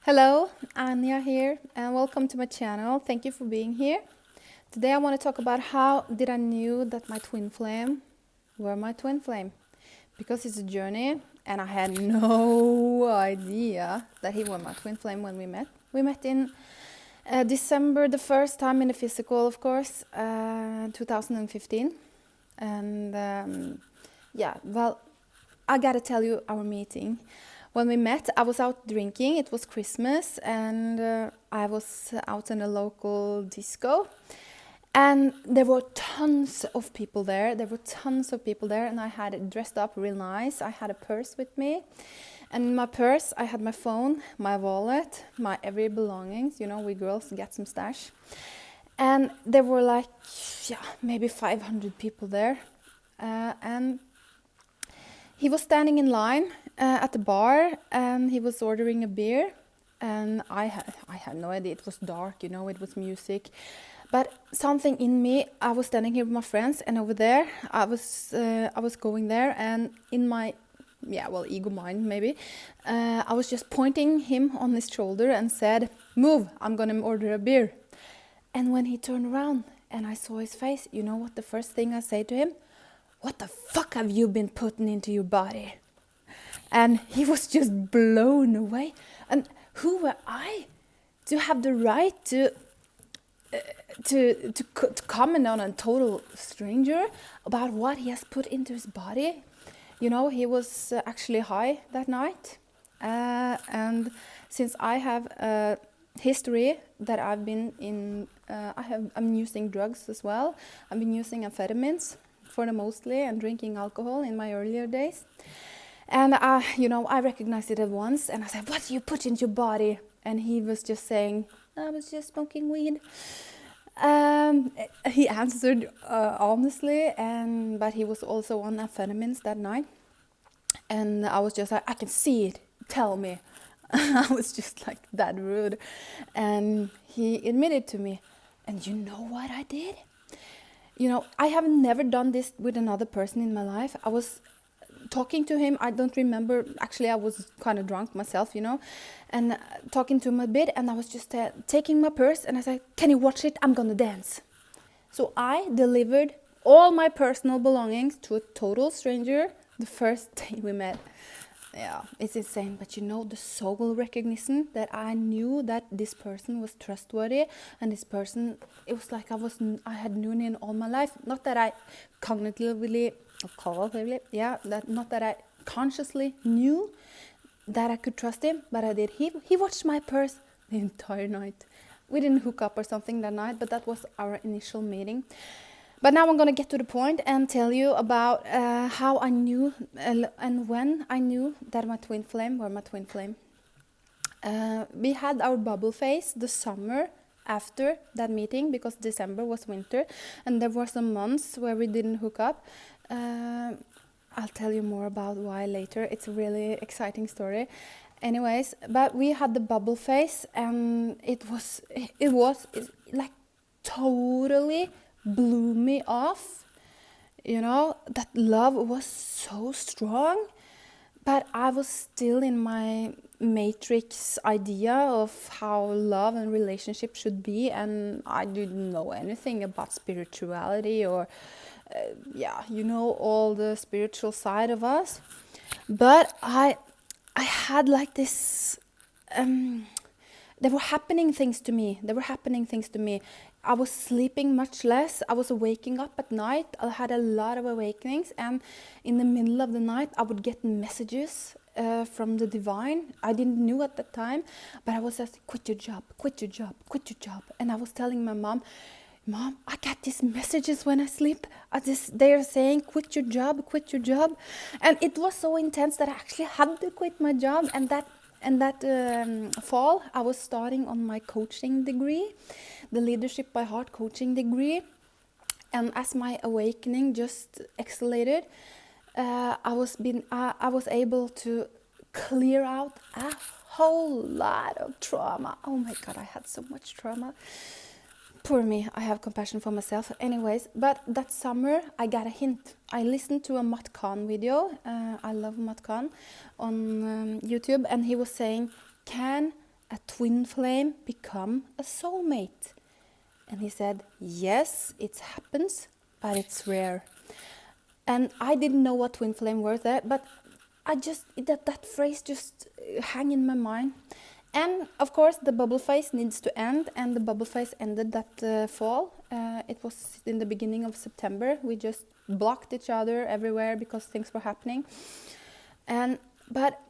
Hello, Anya here, and welcome to my channel. Thank you for being here. Today I want to talk about how did I knew that my twin flame were my twin flame. Because it's a journey, and I had no idea that he was my twin flame when we met. We met in December, the first time in the physical, of course, 2015. And I gotta tell you our meeting. When we met, I was out drinking. It was Christmas, and I was out in a local disco. And there were tons of people there. And I had it dressed up real nice. I had a purse with me. And in my purse, I had my phone, my wallet, my every belongings. You know, we girls get some stash. And there were maybe 500 people there. And he was standing in line at the bar, and he was ordering a beer. And I had no idea. It was dark, you know, it was music. But something in me, I was standing here with my friends, and over there, I was going there, and in my, ego mind maybe, I was just pointing him on his shoulder and said, "Move, I'm gonna order a beer." And when he turned around and I saw his face, you know what the first thing I say to him? "What the fuck have you been putting into your body?" And he was just blown away. And who were I to have the right to comment on a total stranger about what he has put into his body? You know, he was actually high that night. And since I have a history that I've been in, I'm using drugs as well. I've been using amphetamines for the mostly and drinking alcohol in my earlier days. And I recognized it at once, and I said, "What do you put into your body?" And he was just saying, "I was just smoking weed." He answered honestly, but he was also on amphetamines that night. And I was just like, "I can see it, tell me." I was just like that rude. And he admitted to me, and you know what I did? You know, I have never done this with another person in my life. I was talking to him. I don't remember. Actually, I was kind of drunk myself, you know, and talking to him a bit. And I was just taking my purse, and I said, "Can you watch it? I'm gonna dance." So I delivered all my personal belongings to a total stranger the first day we met. Yeah, it's insane. But you know, the soul recognition that I knew that this person was trustworthy, and this person, it was like I had known him all my life. Not that I cognitively, not that I consciously knew that I could trust him, but I did. He watched my purse the entire night. We didn't hook up or something that night, but that was our initial meeting. But now I'm going to get to the point and tell you about how I knew and when I knew that my twin flame were my twin flame. We had our bubble phase the summer after that meeting, because December was winter, and there were some months where we didn't hook up. I'll tell you more about why later. It's a really exciting story. Anyways, but we had the bubble phase, and it was like totally blew me off. You know, that love was so strong, but I was still in my matrix idea of how love and relationship should be, and I didn't know anything about spirituality or all the spiritual side of us. But I had like this there were happening things to me. I was sleeping much less. I was waking up at night. I had a lot of awakenings. And in the middle of the night, I would get messages from the divine. I didn't know at that time, but I was just, quit your job. And I was telling my mom, I get these messages when I sleep. They are saying, quit your job. And it was so intense that I actually had to quit my job. And that fall, I was starting on my coaching degree, the Leadership by Heart coaching degree. And as my awakening just accelerated, I was able to clear out a whole lot of trauma. Oh my God, I had so much trauma. Poor me, I have compassion for myself. Anyways, but that summer I got a hint. I listened to a Matt Kahn video. I love Matt Kahn on YouTube, and he was saying, can a twin flame become a soulmate? And he said, yes, it happens, but it's rare. And I didn't know what twin flame was there, but that phrase just hang in my mind. And of course, the bubble phase needs to end, and the bubble phase ended that fall. It was in the beginning of September. We just blocked each other everywhere because things were happening. But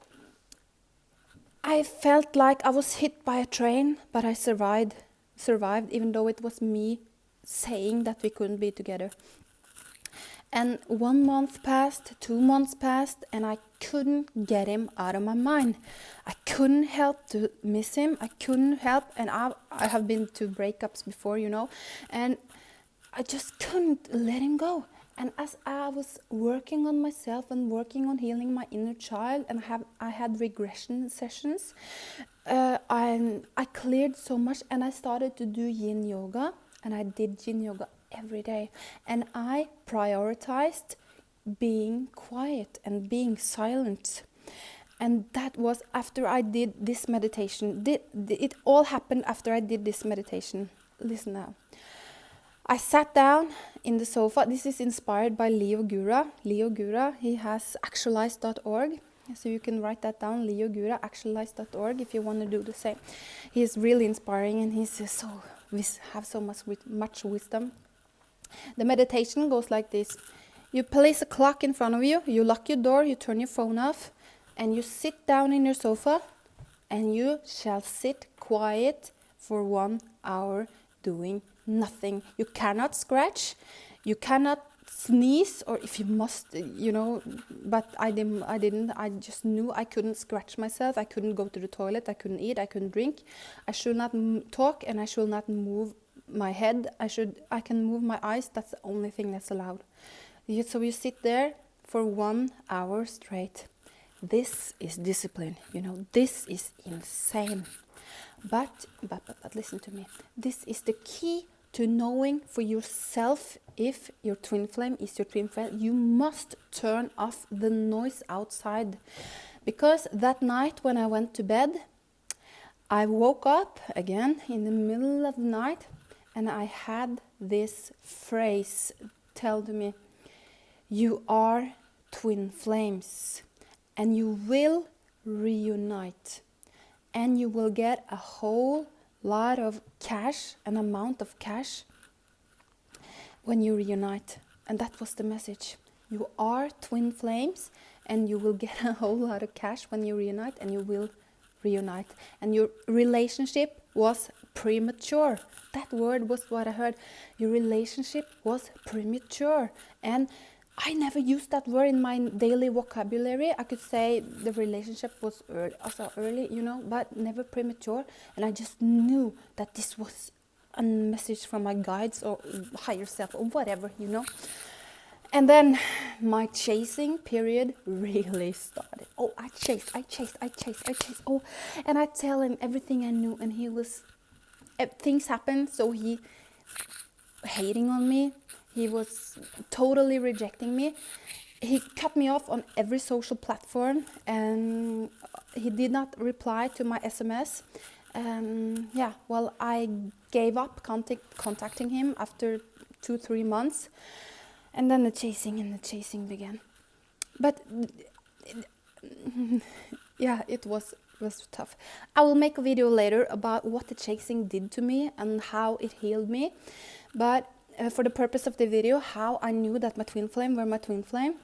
I felt like I was hit by a train, but I survived, even though it was me saying that we couldn't be together. And 1 month passed, 2 months passed, and I couldn't get him out of my mind. I couldn't help to miss him. I couldn't help, and I have been to breakups before, you know, and I just couldn't let him go. And as I was working on myself and working on healing my inner child, and I had regression sessions, I cleared so much, and I started to do yin yoga, and I did yin yoga every day, and I prioritized being quiet and being silent. And that was after I did this meditation. It all happened after I did this meditation. Listen now. I sat down in the sofa. This is inspired by Leo Gura. Leo Gura, he has actualize.org. So you can write that down, Leo Gura, actualize.org, if you want to do the same. He's really inspiring, and he's have so much wisdom. The meditation goes like this. You place a clock in front of you, you lock your door, you turn your phone off, and you sit down in your sofa, and you shall sit quiet for 1 hour doing nothing. You cannot scratch, you cannot sneeze, or if you must, you know, but I didn't. I just knew I couldn't scratch myself. I couldn't go to the toilet, I couldn't eat, I couldn't drink. I should not talk, and I should not move my head. I can move my eyes. That's the only thing that's allowed. So you sit there for 1 hour straight. This is discipline, you know. This is insane. But listen to me. This is the key to knowing for yourself if your twin flame is your twin flame. You must turn off the noise outside. Because that night when I went to bed, I woke up again in the middle of the night, and I had this phrase tell to me, you are twin flames, and you will reunite, and you will get a whole lot of cash, an amount of cash, when you reunite. And that was the message. You are twin flames, and you will get a whole lot of cash when you reunite, and you will reunite. And your relationship was premature. That word was what I heard. Your relationship was premature. And I never used that word in my daily vocabulary. I could say the relationship was early, you know, but never premature. And I just knew that this was a message from my guides or higher self or whatever, you know. And then my chasing period really started. Oh, I chased. Oh, and I tell him everything I knew, and he was, things happened, so he hating on me. He was totally rejecting me. He cut me off on every social platform, and he did not reply to my SMS. I gave up contacting him after 2-3 months. And then the chasing began. But yeah, it was tough. I will make a video later about what the chasing did to me and how it healed me. But for the purpose of the video, how I knew that my twin flame were my twin flame,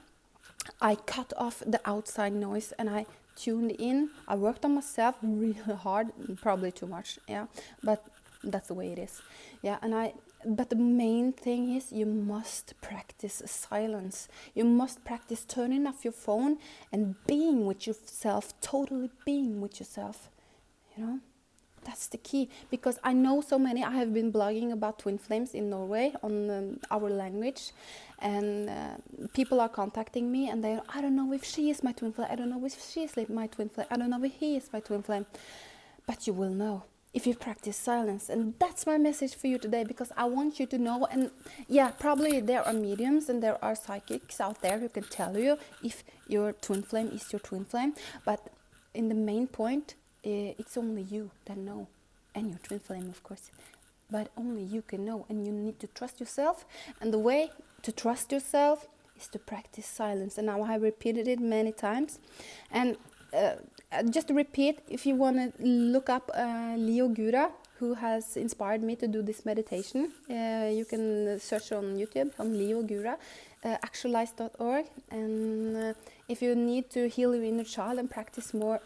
I cut off the outside noise and I tuned in. I worked on myself really hard, probably too much, yeah, but that's the way it is. Yeah, but the main thing is you must practice silence. You must practice turning off your phone and being with yourself, totally being with yourself, you know. That's the key, because I know so many. I have been blogging about twin flames in Norway on our language, and people are contacting me and they're, I don't know if she is my twin flame, I don't know if she is my twin flame, I don't know if he is my twin flame. But you will know if you practice silence. And that's my message for you today, because I want you to know. And yeah, probably there are mediums and there are psychics out there who can tell you if your twin flame is your twin flame. But in the main point, it's only you that know, and your twin flame, of course, but only you can know, and you need to trust yourself. And the way to trust yourself is to practice silence. And now I have repeated it many times. And just to repeat, if you want to look up Leo Gura, who has inspired me to do this meditation, you can search on YouTube on Leo Gura, actualize.org. And if you need to heal your inner child and practice more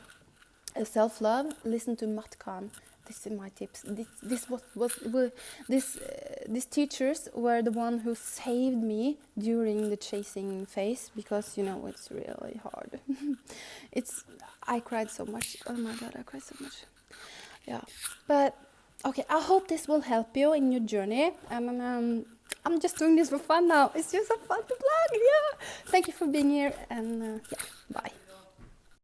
self-love, listen to Matt Kahn. This is my tips. These teachers were the one who saved me during the chasing phase, because it's really hard. I cried so much. Oh my God, I cried so much. Yeah, but okay. I hope this will help you in your journey. And I'm just doing this for fun now. It's just so fun to blog. Yeah. Thank you for being here, and yeah, bye.